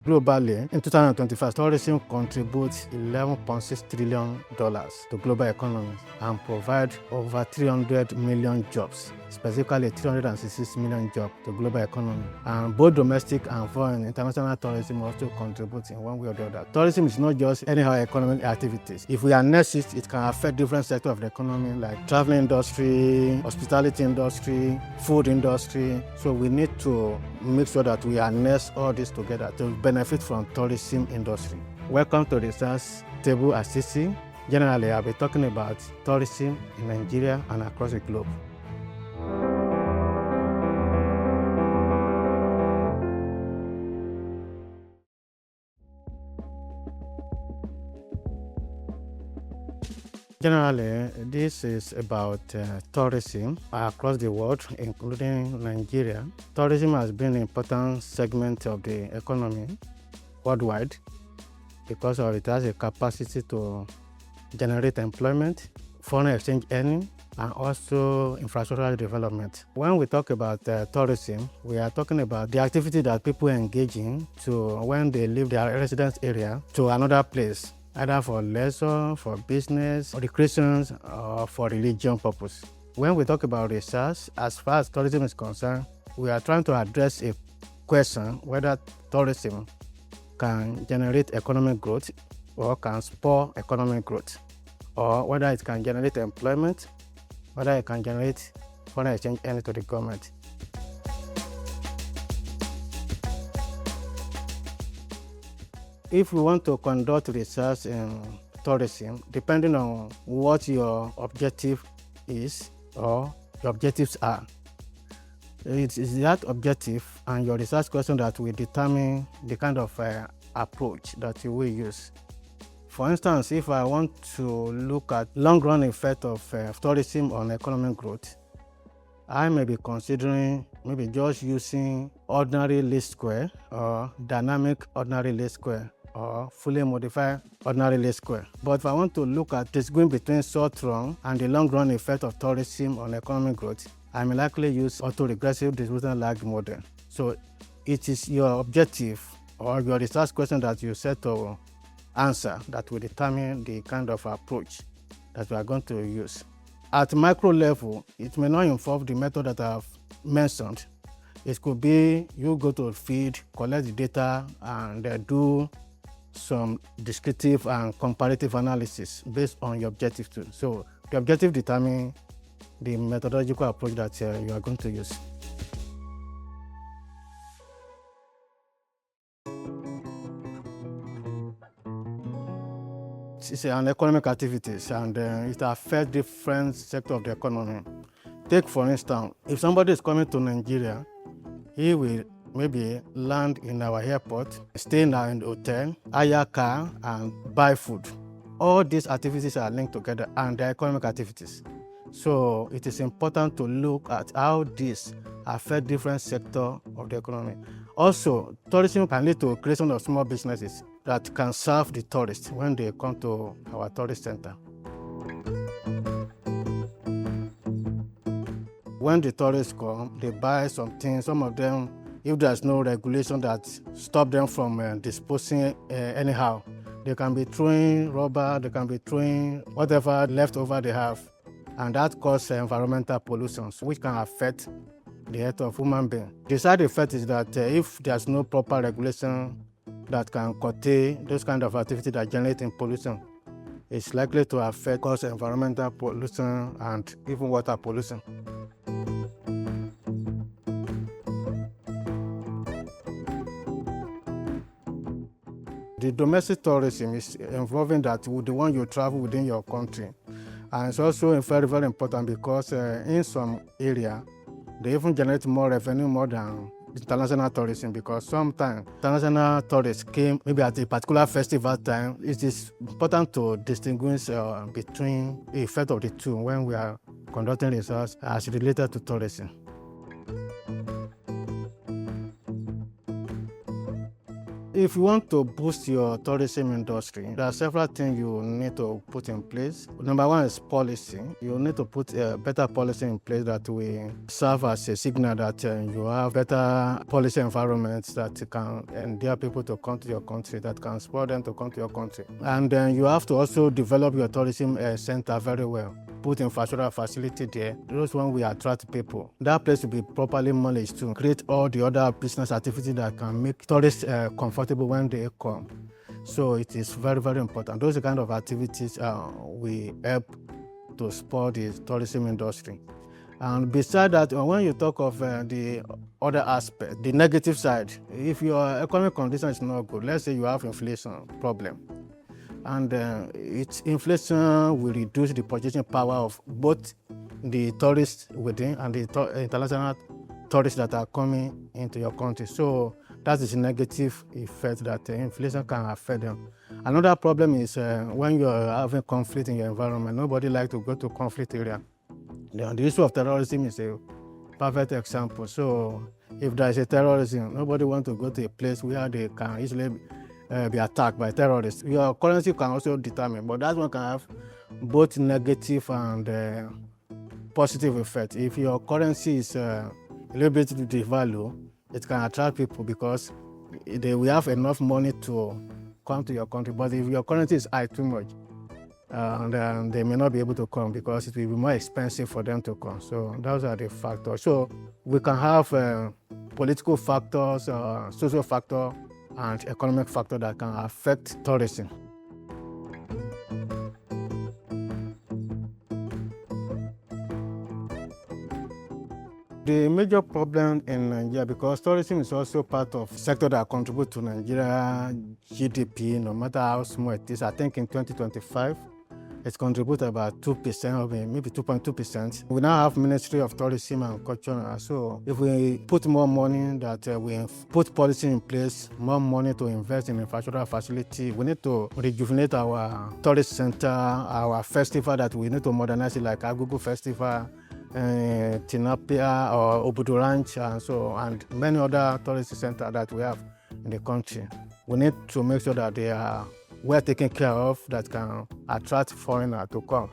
Globally, in 2025, tourism contributes $11.6 trillion to global economy and provide over 300 million jobs, specifically 366 million jobs to global economy. And both domestic and foreign international tourism also contribute in one way or the other. Tourism is not just anyhow economic activities. If we harness it, it can affect different sectors of the economy like travel industry, hospitality industry, food industry. So we need to make sure that we harness all this together to benefit from tourism industry. Welcome to the research table at CSEA. Generally, I'll be talking about tourism in Nigeria and across the globe. Generally, this is about tourism across the world, including Nigeria. Tourism has been an important segment of the economy worldwide because it has a capacity to generate employment, foreign exchange earning, and also infrastructural development. When we talk about tourism, we are talking about the activity that people engage in when they leave their residence area to another place, either for leisure, for business, or recreations, or for religion purpose. When we talk about research, as far as tourism is concerned, we are trying to address a question whether tourism can generate economic growth or can spur economic growth, or whether it can generate employment, whether it can generate foreign exchange earnings to the government. If we want to conduct research in tourism, depending on what your objective is or your objectives are, it is that objective and your research question that will determine the kind of approach that you will use. For instance, if I want to look at long-run effect of tourism on economic growth, I may be considering maybe just using ordinary least square or dynamic ordinary least square or fully modified ordinary least square. But if I want to look at this going between short-run and the long-run effect of tourism on economic growth, I may likely use autoregressive distribution lag model. So it is your objective or your research question that you set to answer that will determine the kind of approach that we are going to use. At micro level, it may not involve the method that I have mentioned. It could be you go to a field, collect the data, and do some descriptive and comparative analysis based on your objective too. So the objective determines the methodological approach that you are going to use. It's an economic activities and it affects different sectors of the economy. Take for instance, if somebody is coming to Nigeria, he will maybe land in our airport, stay in a hotel, hire a car, and buy food. All these activities are linked together and they're economic activities. So it is important to look at how this affects different sectors of the economy. Also, tourism can lead to creation of small businesses that can serve the tourists when they come to our tourist center. When the tourists come, they buy some things. Some of them, if there's no regulation that stop them from disposing anyhow, they can be throwing rubber, they can be throwing whatever leftover they have, and that causes environmental pollution, which can affect the health of human beings. The side effect is that if there's no proper regulation that can curtail those kind of activities that generate pollution, it's likely to cause environmental pollution and even water pollution. The domestic tourism is involving that with the one you travel within your country. And it's also very, very important because in some area, they even generate more revenue more than international tourism, because sometimes international tourists came maybe at a particular festival time. It is important to distinguish between the effect of the two when we are conducting research as related to tourism. If you want to boost your tourism industry, there are several things you need to put in place. Number one is policy. You need to put a better policy in place that will serve as a signal that you have better policy environments that can endear people to come to your country, that can spur them to come to your country. And then you have to also develop your tourism center very well. Put infrastructural facility there. Those one will attract people. That place will be properly managed to create all the other business activities that can make tourists comfortable when they come. So it is very, very important. Those kind of activities will help to spur the tourism industry. And beside that, when you talk of the other aspect, the negative side, if your economic condition is not good, let's say you have inflation problem, and inflation will reduce the purchasing power of both the tourists within and the international tourists that are coming into your country. So that is a negative effect that inflation can affect them. Another problem is when you're having conflict in your environment. Nobody likes to go to conflict area. The issue of terrorism is a perfect example. So if there is a terrorism, nobody wants to go to a place where they can easily be attacked by terrorists. Your currency can also determine, but that one can have both negative and positive effect. If your currency is a little bit devalued, it can attract people because they will have enough money to come to your country. But if your currency is high too much, and they may not be able to come because it will be more expensive for them to come. So those are the factors. So we can have political factors, social factors, and economic factors that can affect tourism. The major problem in Nigeria, because tourism is also part of sector that contribute to Nigeria GDP, no matter how small it is. I think in 2025, it contributes about 2% or maybe 2.2%. We now have Ministry of Tourism and Culture. So if we put more money, that we put policy in place, more money to invest in infrastructural facility, we need to rejuvenate our tourist center, our festival that we need to modernize it, like Agugu Festival, Tinapia or Obudu Ranch, and many other tourist centers that we have in the country. We need to make sure that they are well taken care of, that can attract foreigners to come.